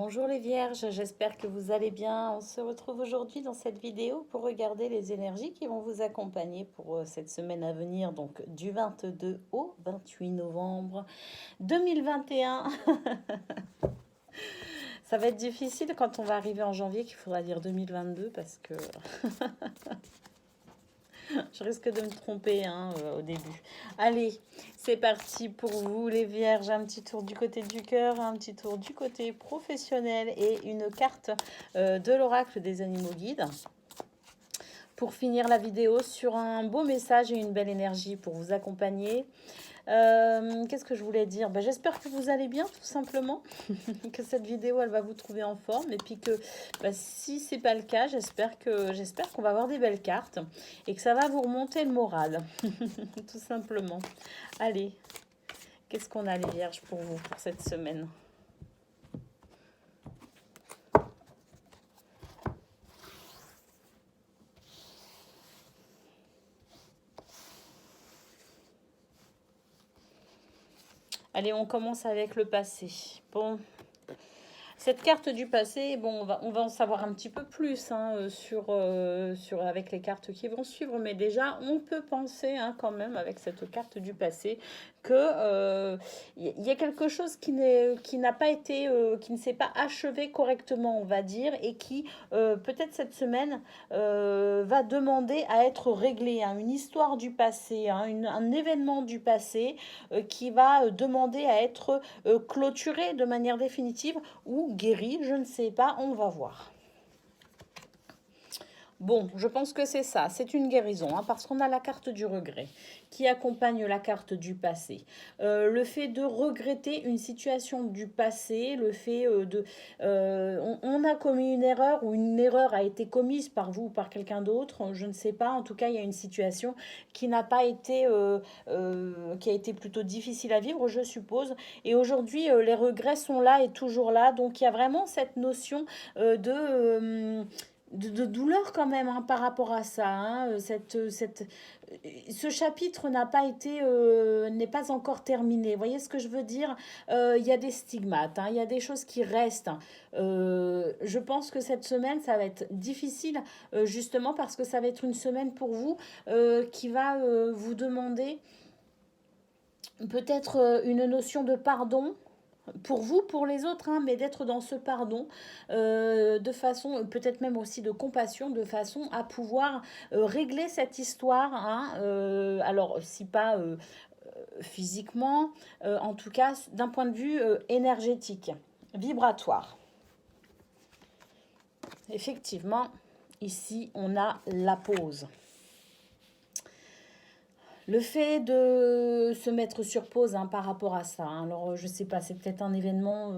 Bonjour les vierges, j'espère que vous allez bien. On se retrouve aujourd'hui dans cette vidéo pour regarder les énergies qui vont vous accompagner pour cette semaine à venir, donc du 22 au 28 novembre 2021. Ça va être difficile quand on va arriver en janvier qu'il faudra dire 2022 parce que je risque de me tromper au début. Allez, c'est parti pour vous les vierges. Un petit tour du côté du cœur, un petit tour du côté professionnel et une carte de l'oracle des animaux guides. Pour finir la vidéo sur un beau message et une belle énergie pour vous accompagner. Qu'est-ce que je voulais dire? J'espère que vous allez bien, tout simplement. Que cette vidéo, elle va vous trouver en forme. Et puis que si c'est pas le cas, j'espère qu'on va avoir des belles cartes. Et que ça va vous remonter le moral. Tout simplement. Allez, qu'est-ce qu'on a les vierges pour vous pour cette semaine? Allez, on commence avec le passé. Bon, cette carte du passé, bon, on va en savoir un petit peu plus avec les cartes qui vont suivre, mais déjà, on peut penser quand même avec cette carte du passé que y a quelque chose qui n'a pas été, qui ne s'est pas achevé correctement, on va dire, et qui peut-être cette semaine va demander à être réglé. Une histoire du passé, un événement du passé qui va demander à être clôturé de manière définitive ou guéri, je ne sais pas, on va voir. Bon, je pense que c'est ça, c'est une guérison, parce qu'on a la carte du regret qui accompagne la carte du passé. Le fait de regretter une situation du passé, le fait on a commis une erreur ou une erreur a été commise par vous ou par quelqu'un d'autre, je ne sais pas, en tout cas il y a une situation qui n'a pas été, qui a été plutôt difficile à vivre, je suppose, et aujourd'hui les regrets sont là et toujours là, donc il y a vraiment cette notion de douleur quand même par rapport à ça. Ce chapitre n'a pas été, n'est pas encore terminé. Vous voyez ce que je veux dire? Il y a des stigmates, il y a des choses qui restent. Je pense que cette semaine, ça va être difficile, justement parce que ça va être une semaine pour vous qui va vous demander peut-être une notion de pardon pour vous, pour les autres, mais d'être dans ce pardon de façon, peut-être même aussi de compassion, de façon à pouvoir régler cette histoire. Alors, si pas physiquement, en tout cas d'un point de vue énergétique, vibratoire. Effectivement, ici, on a la pause. Le fait de se mettre sur pause par rapport à ça, alors je sais pas, c'est peut-être un événement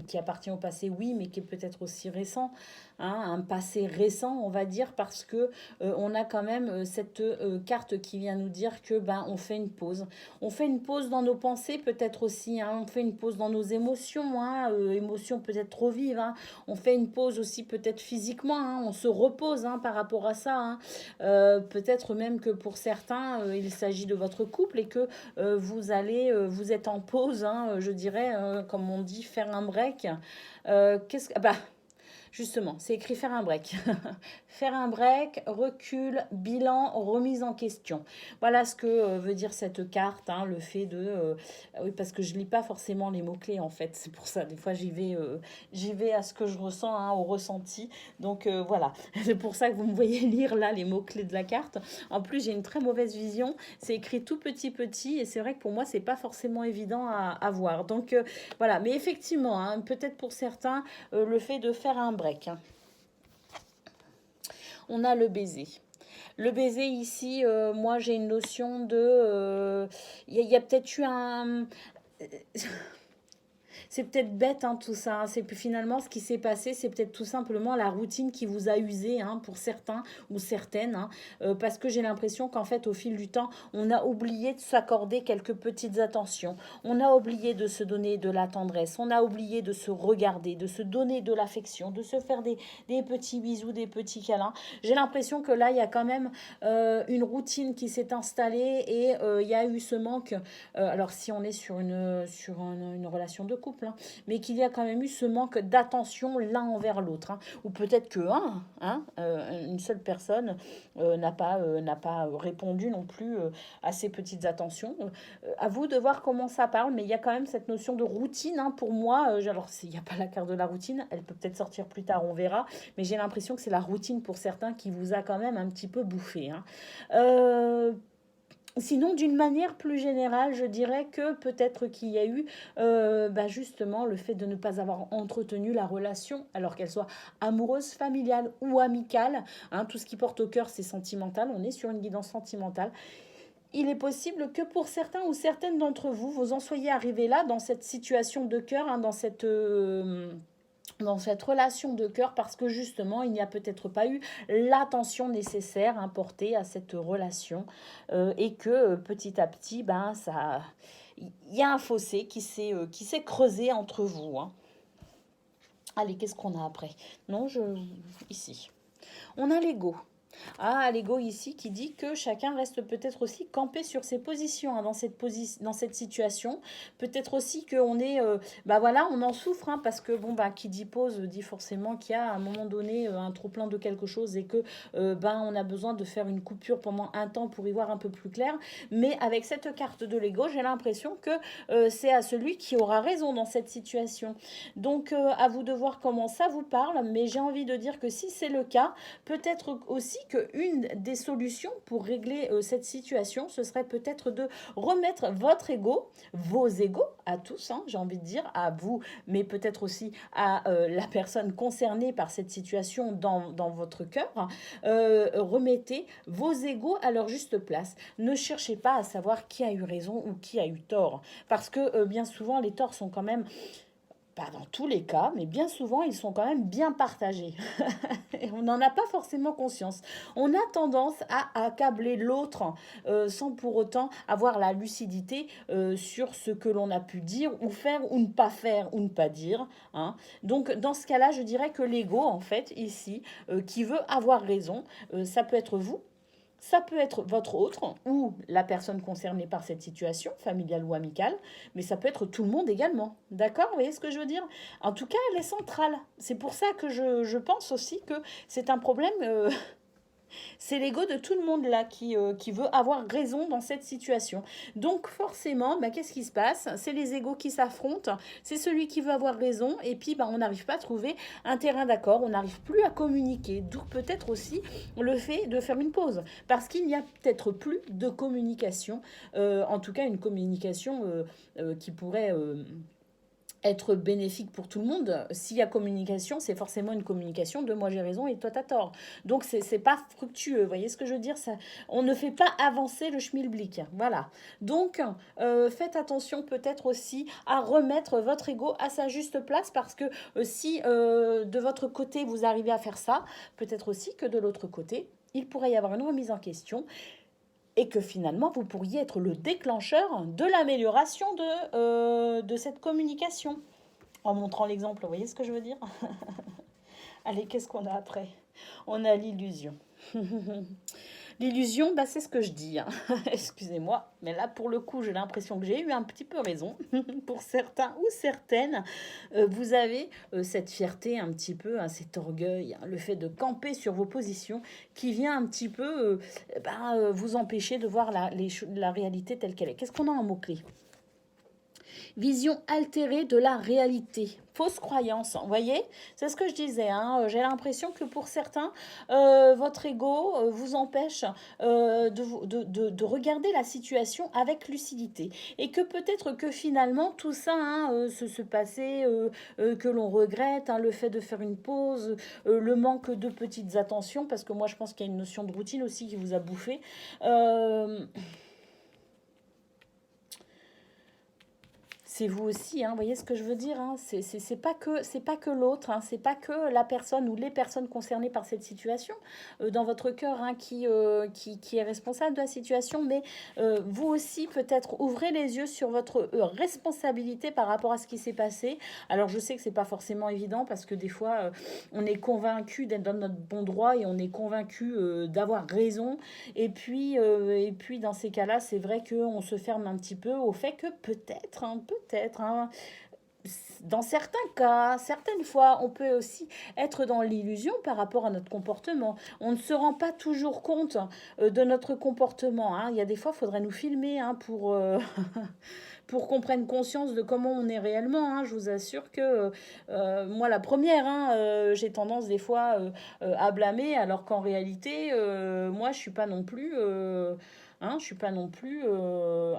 qui appartient au passé, oui, mais qui est peut-être aussi récent, un passé récent, on va dire, parce que on a quand même cette carte qui vient nous dire que on fait une pause. On fait une pause dans nos pensées, peut-être aussi, on fait une pause dans nos émotions, émotions peut-être trop vives, on fait une pause aussi peut-être physiquement, on se repose par rapport à ça. Peut-être même que pour certains, il s'agit de votre couple et que vous êtes en pause, je dirais, comme on dit, faire un break. Justement, c'est écrit faire un break. Faire un break, recul, bilan, remise en question. Voilà ce que veut dire cette carte, le fait de... oui, parce que je lis pas forcément les mots-clés en fait, c'est pour ça. Des fois, j'y vais à ce que je ressens, au ressenti. Donc voilà, c'est pour ça que vous me voyez lire là les mots-clés de la carte. En plus, j'ai une très mauvaise vision. C'est écrit tout petit petit et c'est vrai que pour moi, c'est pas forcément évident à voir. Donc voilà, mais effectivement, peut-être pour certains, le fait de faire un break. On a le baiser. Le baiser ici, moi j'ai une notion de... Il y a peut-être eu un... C'est peut-être bête tout ça. C'est finalement ce qui s'est passé, c'est peut-être tout simplement la routine qui vous a usé pour certains ou certaines. Parce que j'ai l'impression qu'en fait, au fil du temps, on a oublié de s'accorder quelques petites attentions. On a oublié de se donner de la tendresse. On a oublié de se regarder, de se donner de l'affection, de se faire des petits bisous, des petits câlins. J'ai l'impression que là, il y a quand même une routine qui s'est installée et il y a eu ce manque. Alors, si on est sur une relation de couple, couple, hein, mais qu'il y a quand même eu ce manque d'attention l'un envers l'autre, hein. Ou peut-être que une seule personne n'a pas répondu non plus à ces petites attentions. À vous de voir comment ça parle, mais il y a quand même cette notion de routine, hein, pour moi. Alors, il n'y a pas la carte de la routine, elle peut peut-être sortir plus tard, on verra, mais j'ai l'impression que c'est la routine pour certains qui vous a quand même un petit peu bouffé, hein. Sinon, d'une manière plus générale, je dirais que peut-être qu'il y a eu justement le fait de ne pas avoir entretenu la relation, alors qu'elle soit amoureuse, familiale ou amicale, hein. Tout ce qui porte au cœur, c'est sentimental. On est sur une guidance sentimentale. Il est possible que pour certains ou certaines d'entre vous, vous en soyez arrivés là, dans cette situation de cœur, hein, dans cette relation de cœur, parce que justement il n'y a peut-être pas eu l'attention nécessaire, hein, portée à cette relation, et que petit à petit il y a un fossé qui s'est creusé entre vous, hein. Allez, qu'est-ce qu'on a après? Non, ici on a l'ego. Ah, l'ego ici qui dit que chacun reste peut-être aussi campé sur ses positions, hein, dans cette situation. Peut-être aussi qu'on est, on en souffre, hein, parce que qui dit pause dit forcément qu'il y a à un moment donné un trop plein de quelque chose et que on a besoin de faire une coupure pendant un temps pour y voir un peu plus clair. Mais avec cette carte de l'ego, j'ai l'impression que c'est à celui qui aura raison dans cette situation. Donc à vous de voir comment ça vous parle, mais j'ai envie de dire que si c'est le cas, peut-être aussi qu'une des solutions pour régler cette situation, ce serait peut-être de remettre votre ego, vos égos à tous, hein, j'ai envie de dire, à vous, mais peut-être aussi à la personne concernée par cette situation dans votre cœur. Remettez vos égos à leur juste place. Ne cherchez pas à savoir qui a eu raison ou qui a eu tort, parce que bien souvent, les torts sont quand même, pas dans tous les cas, mais bien souvent, ils sont quand même bien partagés. Et on n'en a pas forcément conscience. On a tendance à accabler l'autre sans pour autant avoir la lucidité sur ce que l'on a pu dire ou faire ou ne pas dire, hein. Donc, dans ce cas-là, je dirais que l'ego, en fait, ici, qui veut avoir raison, ça peut être vous. Ça peut être votre autre ou la personne concernée par cette situation, familiale ou amicale, mais ça peut être tout le monde également. D'accord? Vous voyez ce que je veux dire? En tout cas, elle est centrale. C'est pour ça que je pense aussi que c'est un problème. C'est l'ego de tout le monde là qui veut avoir raison dans cette situation. Donc forcément, qu'est-ce qui se passe? C'est les égos qui s'affrontent. C'est celui qui veut avoir raison. Et puis, on n'arrive pas à trouver un terrain d'accord. On n'arrive plus à communiquer. D'où peut-être aussi le fait de faire une pause. Parce qu'il n'y a peut-être plus de communication. En tout cas, une communication qui pourrait être bénéfique pour tout le monde. S'il y a communication, c'est forcément une communication de moi j'ai raison et toi t'as tort. Donc c'est pas fructueux, vous voyez ce que je veux dire, ça, on ne fait pas avancer le schmilblick. Voilà. Donc faites attention peut-être aussi à remettre votre ego à sa juste place, parce que si de votre côté vous arrivez à faire ça, peut-être aussi que de l'autre côté, il pourrait y avoir une remise en question et que finalement, vous pourriez être le déclencheur de l'amélioration de cette communication. En montrant l'exemple, vous voyez ce que je veux dire? Allez, qu'est-ce qu'on a après? On a l'illusion. L'illusion, c'est ce que je dis, hein. Excusez-moi, mais là, pour le coup, j'ai l'impression que j'ai eu un petit peu raison. Pour certains ou certaines, vous avez cette fierté un petit peu, hein, cet orgueil, hein, le fait de camper sur vos positions qui vient un petit peu vous empêcher de voir la réalité telle qu'elle est. Qu'est-ce qu'on a en mots-clés? Vision altérée de la réalité. Fausse croyance, vous voyez? C'est ce que je disais, hein. J'ai l'impression que pour certains, votre ego vous empêche de regarder la situation avec lucidité. Et que peut-être que finalement, tout ça, hein, se passait, que l'on regrette, hein, le fait de faire une pause, le manque de petites attentions, parce que moi, je pense qu'il y a une notion de routine aussi qui vous a bouffé. C'est vous aussi, hein, vous voyez ce que je veux dire, hein, c'est pas que l'autre, hein, c'est pas que la personne ou les personnes concernées par cette situation dans votre cœur, hein, qui est responsable de la situation, mais vous aussi peut-être ouvrez les yeux sur votre responsabilité par rapport à ce qui s'est passé. Alors je sais que c'est pas forcément évident, parce que des fois on est convaincu d'être dans notre bon droit et on est convaincu d'avoir raison, et puis dans ces cas-là, c'est vrai qu'on se ferme un petit peu au fait que peut-être, dans certains cas, certaines fois, on peut aussi être dans l'illusion par rapport à notre comportement. On ne se rend pas toujours compte de notre comportement, hein. Il y a des fois, il faudrait nous filmer, hein, pour qu'on prenne conscience de comment on est réellement, hein. Je vous assure que moi, la première, hein, j'ai tendance des fois à blâmer, alors qu'en réalité, moi, je suis pas non plus... je suis pas non plus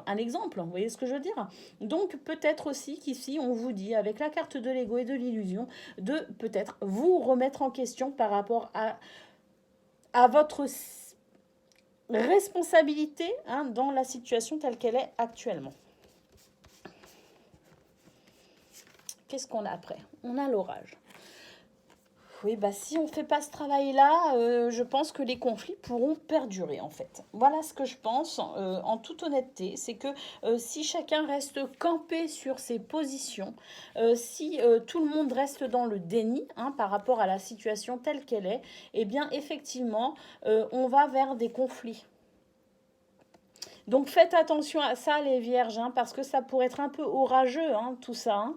un exemple, vous voyez ce que je veux dire? Donc peut-être aussi qu'ici on vous dit avec la carte de l'ego et de l'illusion de peut-être vous remettre en question par rapport à votre responsabilité, hein, dans la situation telle qu'elle est actuellement. Qu'est-ce qu'on a après? On a l'orage. Oui, bah si on ne fait pas ce travail-là, je pense que les conflits pourront perdurer en fait. Voilà ce que je pense en toute honnêteté, c'est que si chacun reste campé sur ses positions, si tout le monde reste dans le déni, hein, par rapport à la situation telle qu'elle est, eh bien effectivement, on va vers des conflits. Donc faites attention à ça les vierges, hein, parce que ça pourrait être un peu orageux, hein, tout ça, hein.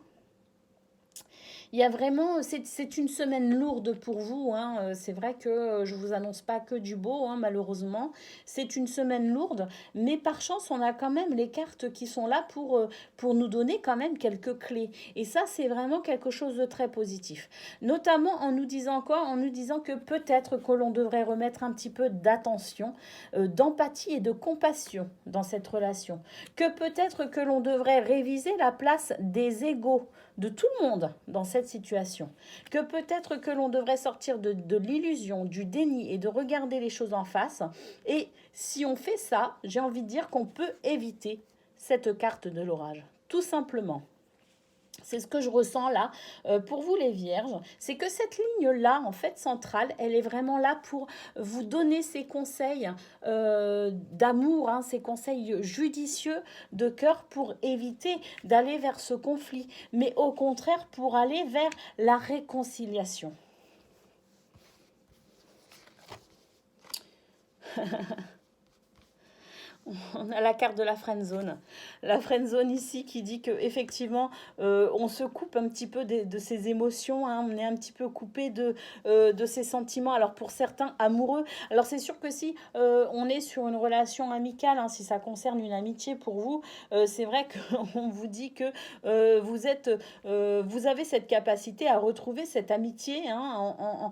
Il y a vraiment, c'est une semaine lourde pour vous, hein. C'est vrai que je vous annonce pas que du beau, hein, malheureusement. C'est une semaine lourde, mais par chance, on a quand même les cartes qui sont là pour nous donner quand même quelques clés. Et ça, c'est vraiment quelque chose de très positif. Notamment en nous disant quoi? En nous disant que peut-être que l'on devrait remettre un petit peu d'attention, d'empathie et de compassion dans cette relation. Que peut-être que l'on devrait réviser la place des égaux de tout le monde dans cette situation, que peut-être que l'on devrait sortir de l'illusion, du déni et de regarder les choses en face. Et si on fait ça, j'ai envie de dire qu'on peut éviter cette carte de l'orage, tout simplement. C'est ce que je ressens là pour vous les vierges, c'est que cette ligne-là, en fait, centrale, elle est vraiment là pour vous donner ces conseils d'amour, hein, ces conseils judicieux de cœur pour éviter d'aller vers ce conflit, mais au contraire pour aller vers la réconciliation. On a la carte de la friend zone. La friend zone ici qui dit que effectivement on se coupe un petit peu de ses émotions, hein, on est un petit peu coupé de ses sentiments. Alors pour certains amoureux, alors c'est sûr que si on est sur une relation amicale, hein, si ça concerne une amitié pour vous, c'est vrai qu'on vous dit que vous avez cette capacité à retrouver cette amitié, hein,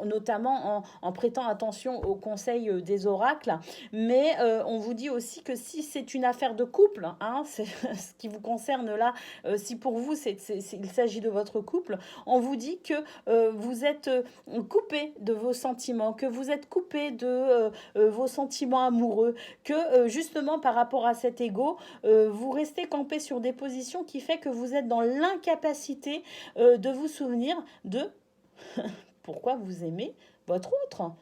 notamment en prêtant attention aux conseils des oracles, mais on vous dit aussi que si c'est une affaire de couple, hein, c'est ce qui vous concerne là, si pour vous il s'agit de votre couple, on vous dit que vous êtes coupé de vos sentiments, que vous êtes coupé de vos sentiments amoureux, que justement par rapport à cet ego, vous restez campé sur des positions qui fait que vous êtes dans l'incapacité de vous souvenir de pourquoi vous aimez votre autre.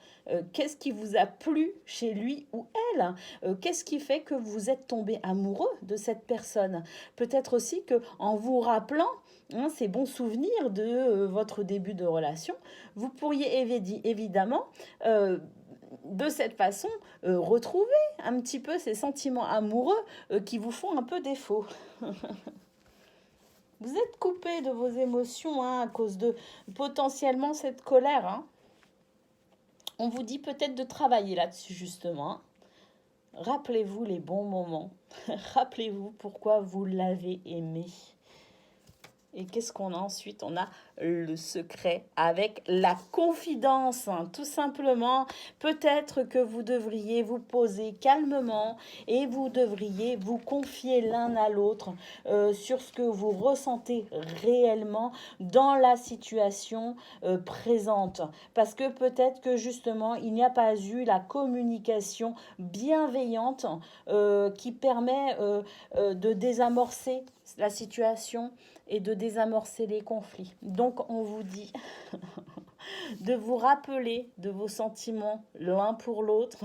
Qu'est-ce qui vous a plu chez lui ou elle? Qu'est-ce qui fait que vous êtes tombé amoureux de cette personne? Peut-être aussi que en vous rappelant, hein, ces bons souvenirs de votre début de relation, vous pourriez évidemment de cette façon retrouver un petit peu ces sentiments amoureux qui vous font un peu défaut. Vous êtes coupé de vos émotions, hein, à cause de potentiellement cette colère, hein. On vous dit peut-être de travailler là-dessus justement, hein. Rappelez-vous les bons moments. Rappelez-vous pourquoi vous l'avez aimé. Et qu'est-ce qu'on a ensuite? On a le secret avec la confidence, hein, tout simplement. Peut-être que vous devriez vous poser calmement et vous devriez vous confier l'un à l'autre sur ce que vous ressentez réellement dans la situation présente. Parce que peut-être que justement, il n'y a pas eu la communication bienveillante qui permet de désamorcer la situation et de désamorcer les conflits. Donc on vous dit de vous rappeler de vos sentiments l'un pour l'autre,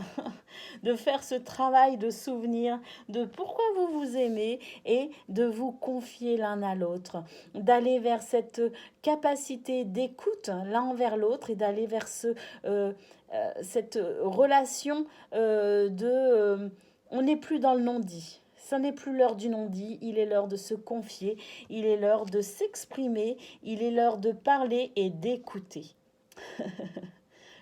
de faire ce travail de souvenir de pourquoi vous vous aimez et de vous confier l'un à l'autre, d'aller vers cette capacité d'écoute l'un envers l'autre et d'aller vers cette relation on n'est plus dans le non-dit. Ce n'est plus l'heure du non-dit, il est l'heure de se confier, il est l'heure de s'exprimer, il est l'heure de parler et d'écouter.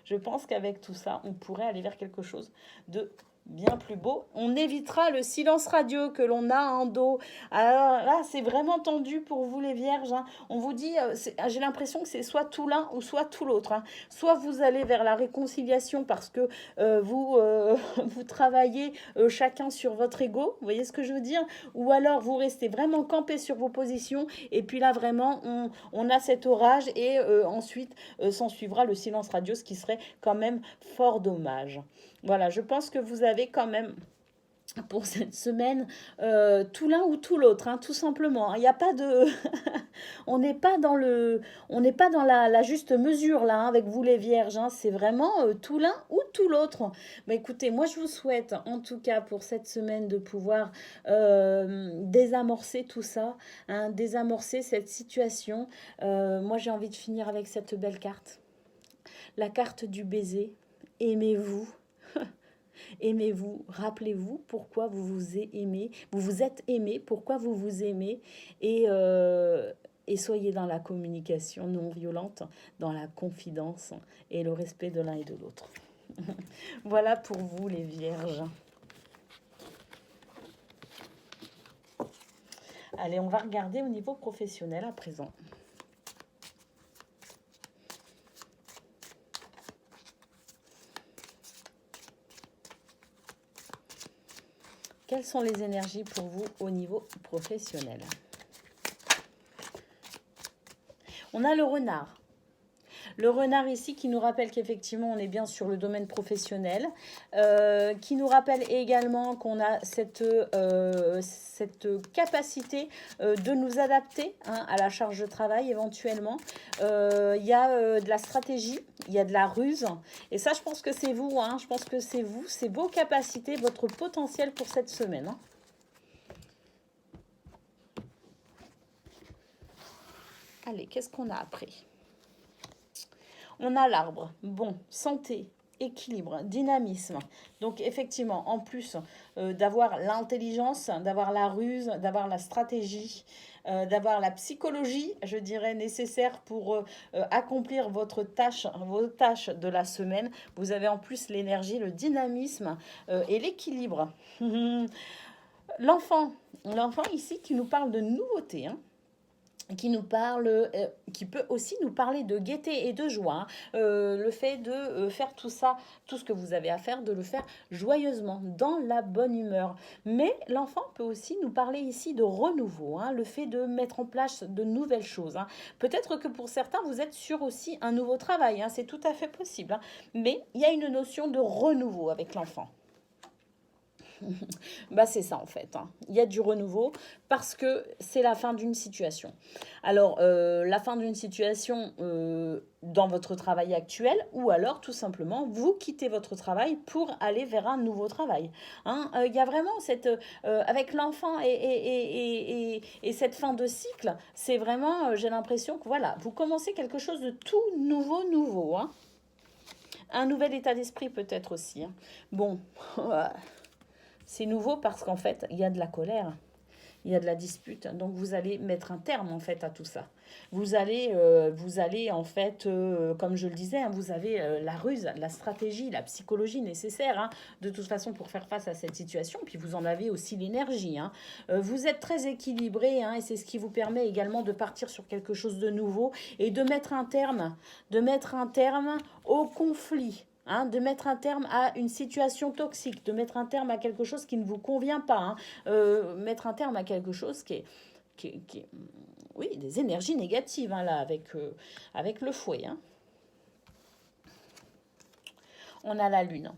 Je pense qu'avec tout ça, on pourrait aller vers quelque chose de bien plus beau. On évitera le silence radio que l'on a en dos. Alors là, c'est vraiment tendu pour vous les vierges, hein. On vous dit, j'ai l'impression que c'est soit tout l'un ou soit tout l'autre, hein. Soit vous allez vers la réconciliation parce que vous travaillez chacun sur votre ego, vous voyez ce que je veux dire? Ou alors vous restez vraiment campé sur vos positions et puis là vraiment on a cet orage et ensuite s'en suivra le silence radio, ce qui serait quand même fort dommage. Voilà, je pense que vous avez quand même pour cette semaine tout l'un ou tout l'autre, hein, tout simplement. Il n'y a pas de on n'est pas dans la juste mesure là, hein, avec vous les vierges, hein. C'est vraiment tout l'un ou tout l'autre. Mais écoutez, moi je vous souhaite en tout cas pour cette semaine de pouvoir désamorcer tout ça, hein, désamorcer cette situation. Moi j'ai envie de finir avec cette belle carte, la carte du baiser. Aimez-vous. Aimez-vous, rappelez-vous pourquoi vous vous aimez, vous vous êtes aimé, pourquoi vous vous aimez et soyez dans la communication non violente, dans la confidence et le respect de l'un et de l'autre. Voilà pour vous les vierges. Allez, on va regarder au niveau professionnel à présent. Quelles sont les énergies pour vous au niveau professionnel? On a le renard. Le renard ici qui nous rappelle qu'effectivement on est bien sur le domaine professionnel, qui nous rappelle également qu'on a cette capacité de nous adapter, hein, à la charge de travail éventuellement. Il y a de la stratégie, il y a de la ruse, et ça je pense que c'est vous, hein, je pense que c'est vous, c'est vos capacités, votre potentiel pour cette semaine, hein. Allez, qu'est-ce qu'on a après? On a l'arbre. Bon, santé, équilibre, dynamisme. Donc effectivement, en plus d'avoir l'intelligence, d'avoir la ruse, d'avoir la stratégie, d'avoir la psychologie, je dirais, nécessaire pour accomplir vos tâches de la semaine, vous avez en plus l'énergie, le dynamisme et l'équilibre. L'enfant ici qui nous parle de nouveauté, hein, qui nous parle, qui peut aussi nous parler de gaieté et de joie, hein. Le fait de faire tout ça, tout ce que vous avez à faire, de le faire joyeusement, dans la bonne humeur. Mais l'enfant peut aussi nous parler ici de renouveau, hein, le fait de mettre en place de nouvelles choses, hein. Peut-être que pour certains, vous êtes sur aussi un nouveau travail, hein, c'est tout à fait possible, hein. Mais il y a une notion de renouveau avec l'enfant. Bah c'est ça en fait, hein. Il y a du renouveau parce que c'est la fin d'une situation. Alors la fin d'une situation dans votre travail actuel, ou alors tout simplement vous quittez votre travail pour aller vers un nouveau travail, hein. Il y a vraiment cette avec l'enfant et cette fin de cycle, c'est vraiment j'ai l'impression que voilà, vous commencez quelque chose de tout nouveau, hein. Un nouvel état d'esprit peut-être aussi, hein. Bon. C'est nouveau parce qu'en fait, il y a de la colère, il y a de la dispute. Donc, vous allez mettre un terme, en fait, à tout ça. Vous allez en fait, comme je le disais, hein, vous avez la ruse, la stratégie, la psychologie nécessaire, hein, de toute façon, pour faire face à cette situation. Puis, vous en avez aussi l'énergie, hein. Vous êtes très équilibré, hein, et c'est ce qui vous permet également de partir sur quelque chose de nouveau et de mettre un terme au conflit. Hein, de mettre un terme à une situation toxique, de mettre un terme à quelque chose qui ne vous convient pas, hein, mettre un terme à quelque chose qui est oui, des énergies négatives, hein, là, avec le fouet, hein. On a la lune.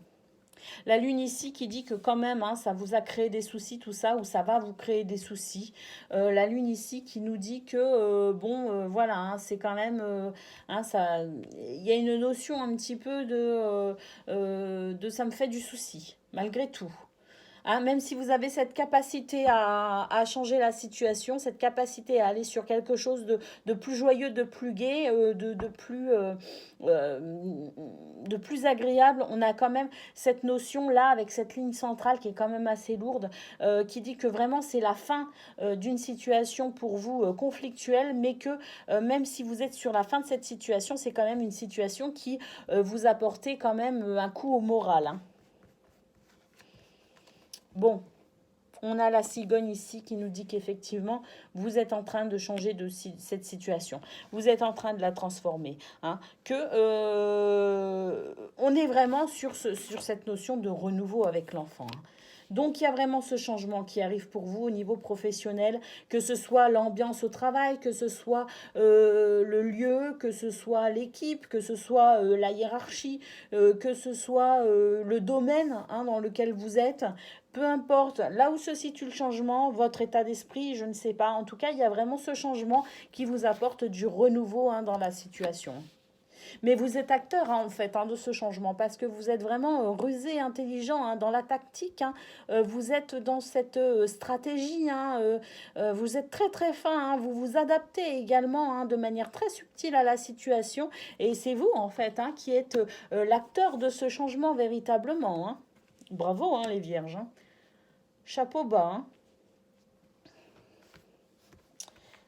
La lune ici qui dit que quand même, hein, ça vous a créé des soucis, tout ça, ou ça va vous créer des soucis. La lune ici qui nous dit que, voilà, hein, c'est quand même, hein, ça, il y a une notion un petit peu de ça me fait du souci, malgré tout. Hein, même si vous avez cette capacité à changer la situation, cette capacité à aller sur quelque chose de plus joyeux, de plus gai, de plus agréable, on a quand même cette notion-là avec cette ligne centrale qui est quand même assez lourde, qui dit que vraiment c'est la fin d'une situation pour vous conflictuelle, mais que même si vous êtes sur la fin de cette situation, c'est quand même une situation qui vous apporte quand même un coup au moral. Hein. Bon, on a la cigogne ici qui nous dit qu'effectivement, vous êtes en train de changer cette situation. Vous êtes en train de la transformer. Hein, on est vraiment sur cette notion de renouveau avec l'enfant. Hein. Donc, il y a vraiment ce changement qui arrive pour vous au niveau professionnel, que ce soit l'ambiance au travail, que ce soit le lieu, que ce soit l'équipe, que ce soit la hiérarchie, que ce soit le domaine hein, dans lequel vous êtes. Peu importe là où se situe le changement, votre état d'esprit, je ne sais pas. En tout cas, il y a vraiment ce changement qui vous apporte du renouveau hein, dans la situation. Mais vous êtes acteur hein, en fait hein, de ce changement parce que vous êtes vraiment rusé, intelligent hein, dans la tactique. Hein. Vous êtes dans cette stratégie. Hein, vous êtes très très fin. Hein, vous vous adaptez également hein, de manière très subtile à la situation. Et c'est vous en fait hein, qui êtes l'acteur de ce changement véritablement. Hein. Bravo hein, les vierges. Hein. Chapeau bas. Hein.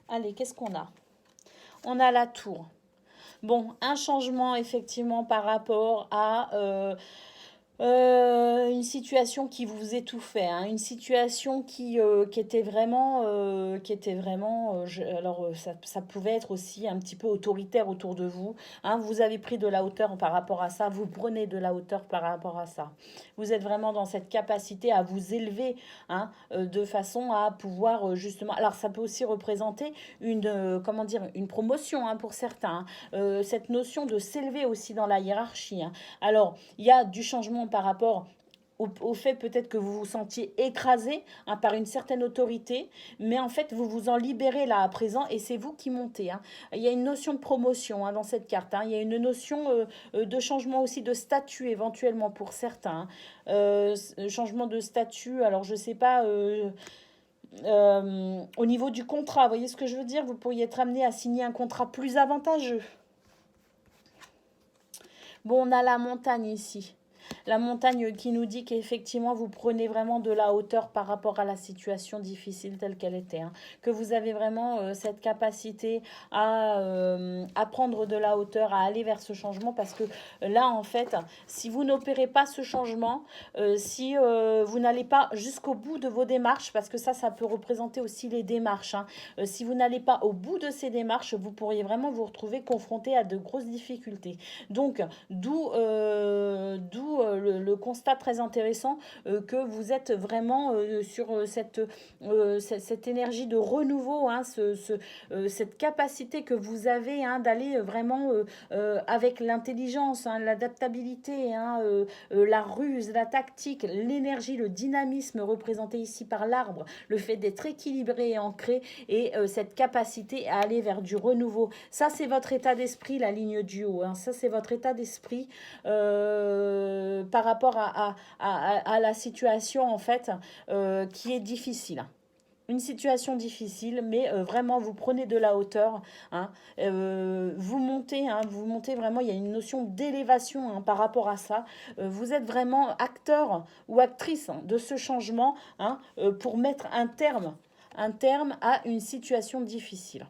Allez, qu'est-ce qu'on a? On a la tour. Bon, un changement effectivement par rapport à une situation qui vous étouffait, hein, une situation qui était vraiment, ça pouvait être aussi un petit peu autoritaire autour de vous. Hein, vous avez pris de la hauteur par rapport à ça, vous prenez de la hauteur par rapport à ça. Vous êtes vraiment dans cette capacité à vous élever hein, de façon à pouvoir justement... Alors ça peut aussi représenter comment dire, une promotion hein, pour certains. Hein, cette notion de s'élever aussi dans la hiérarchie. Hein. Alors, il y a du changement par rapport au fait peut-être que vous vous sentiez écrasé hein, par une certaine autorité, mais en fait vous vous en libérez là à présent et c'est vous qui montez. Hein. Il y a une notion de promotion hein, dans cette carte, hein. Il y a une notion de changement aussi de statut éventuellement pour certains. Hein. Changement de statut, alors je sais pas... au niveau du contrat, vous voyez ce que je veux dire? Vous pourriez être amené à signer un contrat plus avantageux. Bon, on a la montagne ici. La montagne qui nous dit qu'effectivement, vous prenez vraiment de la hauteur par rapport à la situation difficile telle qu'elle était. Hein. Que vous avez vraiment cette capacité à prendre de la hauteur, à aller vers ce changement. Parce que là, en fait, si vous n'opérez pas ce changement, si vous n'allez pas jusqu'au bout de vos démarches, parce que ça peut représenter aussi les démarches. Hein. Si vous n'allez pas au bout de ces démarches, vous pourriez vraiment vous retrouver confronté à de grosses difficultés. Donc, d'où le constat très intéressant que vous êtes vraiment sur cette énergie de renouveau, hein, cette capacité que vous avez hein, d'aller vraiment avec l'intelligence, hein, l'adaptabilité, hein, la ruse, la tactique, l'énergie, le dynamisme représenté ici par l'arbre, le fait d'être équilibré et ancré et cette capacité à aller vers du renouveau. Ça, c'est votre état d'esprit, la ligne du haut. Hein. Ça, c'est votre état d'esprit par rapport à la situation, en fait, qui est difficile. Une situation difficile, mais vraiment, vous prenez de la hauteur. Hein, vous montez vraiment, il y a une notion d'élévation hein, par rapport à ça. Vous êtes vraiment acteur ou actrice hein, de ce changement hein, pour mettre un terme à une situation difficile.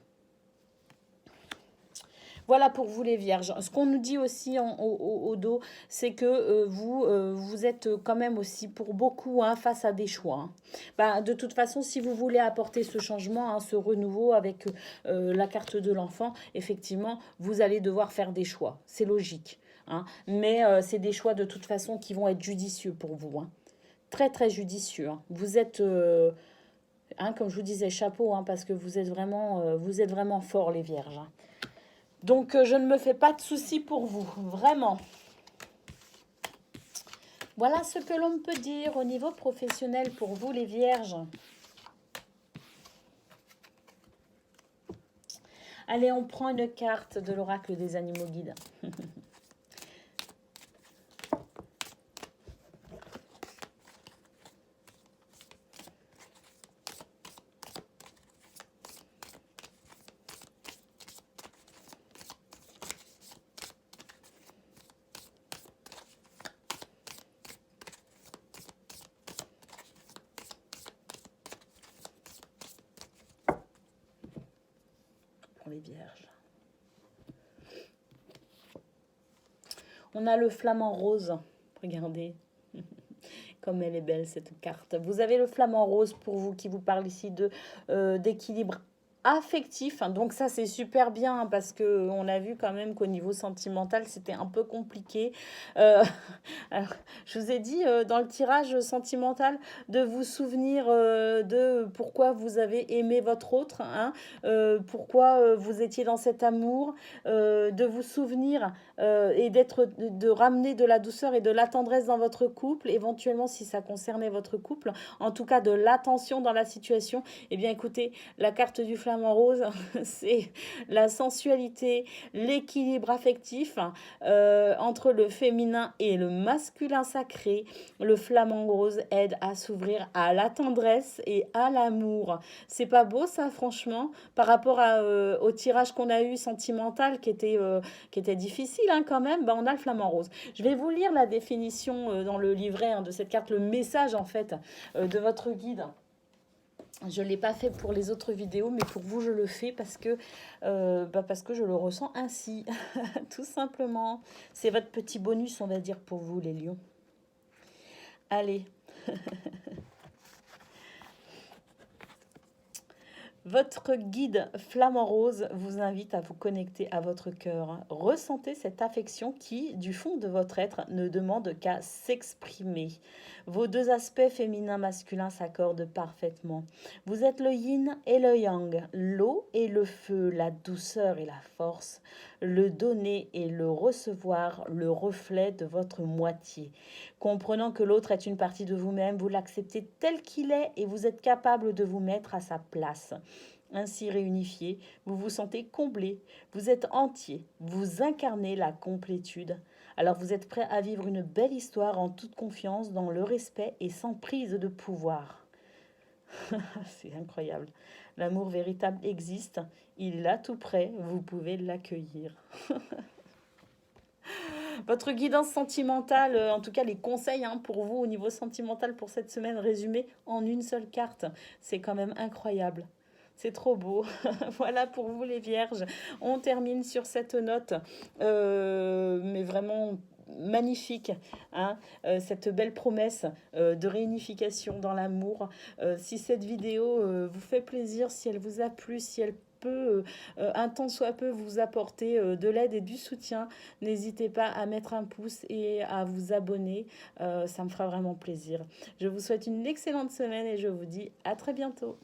Voilà pour vous les vierges. Ce qu'on nous dit aussi au dos, c'est que vous êtes quand même aussi pour beaucoup hein, face à des choix. Hein. Bah, de toute façon, si vous voulez apporter ce changement, hein, ce renouveau avec la carte de l'enfant, effectivement, vous allez devoir faire des choix. C'est logique. Hein. Mais c'est des choix de toute façon qui vont être judicieux pour vous. Hein. Très, très judicieux. Hein. Vous êtes... hein, comme je vous disais, chapeau, hein, parce que vous êtes vraiment forts, les vierges. Hein. Donc, je ne me fais pas de soucis pour vous, vraiment. Voilà ce que l'on peut dire au niveau professionnel pour vous, les vierges. Allez, on prend une carte de l'oracle des animaux guides. les vierges. On a le flamant rose. Regardez comme elle est belle cette carte. Vous avez le flamant rose pour vous qui vous parle ici de d'équilibre affectif. Donc ça c'est super bien parce que on a vu quand même qu'au niveau sentimental c'était un peu compliqué. Euh, alors, je vous ai dit dans le tirage sentimental de vous souvenir de pourquoi vous avez aimé votre autre, hein, pourquoi vous étiez dans cet amour, de vous souvenir et de ramener de la douceur et de la tendresse dans votre couple, éventuellement si ça concernait votre couple, en tout cas de l'attention dans la situation. Eh bien écoutez, la carte du flamant rose, c'est la sensualité, l'équilibre affectif entre le féminin et le masculin sacré. Le flamant rose aide à s'ouvrir à la tendresse et à l'amour. C'est pas beau ça, franchement, par rapport au tirage qu'on a eu sentimental qui était difficile hein, quand même. On a le flamant rose. Je vais vous lire la définition dans le livret hein, de cette carte, le message en fait de votre guide. Je ne l'ai pas fait pour les autres vidéos, mais pour vous, je le fais parce que je le ressens ainsi, tout simplement. C'est votre petit bonus, on va dire, pour vous, les lions. Allez. Votre guide flamant rose vous invite à vous connecter à votre cœur. Ressentez cette affection qui, du fond de votre être, ne demande qu'à s'exprimer. Vos deux aspects féminin-masculin s'accordent parfaitement. Vous êtes le yin et le yang, l'eau et le feu, la douceur et la force, le donner et le recevoir, le reflet de votre moitié. Comprenant que l'autre est une partie de vous-même, vous l'acceptez tel qu'il est et vous êtes capable de vous mettre à sa place. Ainsi réunifié, vous vous sentez comblé, vous êtes entier, vous incarnez la complétude. Alors vous êtes prêt à vivre une belle histoire en toute confiance, dans le respect et sans prise de pouvoir. C'est incroyable. L'amour véritable existe, il est là tout près, vous pouvez l'accueillir. Votre guidance sentimentale, en tout cas les conseils hein, pour vous au niveau sentimental pour cette semaine résumés en une seule carte. C'est quand même incroyable. C'est trop beau. Voilà pour vous les vierges. On termine sur cette note, mais vraiment magnifique, hein, cette belle promesse de réunification dans l'amour. Si cette vidéo vous fait plaisir, si elle vous a plu, si elle peut, un tant soit peu, vous apporter de l'aide et du soutien, n'hésitez pas à mettre un pouce et à vous abonner. Ça me fera vraiment plaisir. Je vous souhaite une excellente semaine et je vous dis à très bientôt.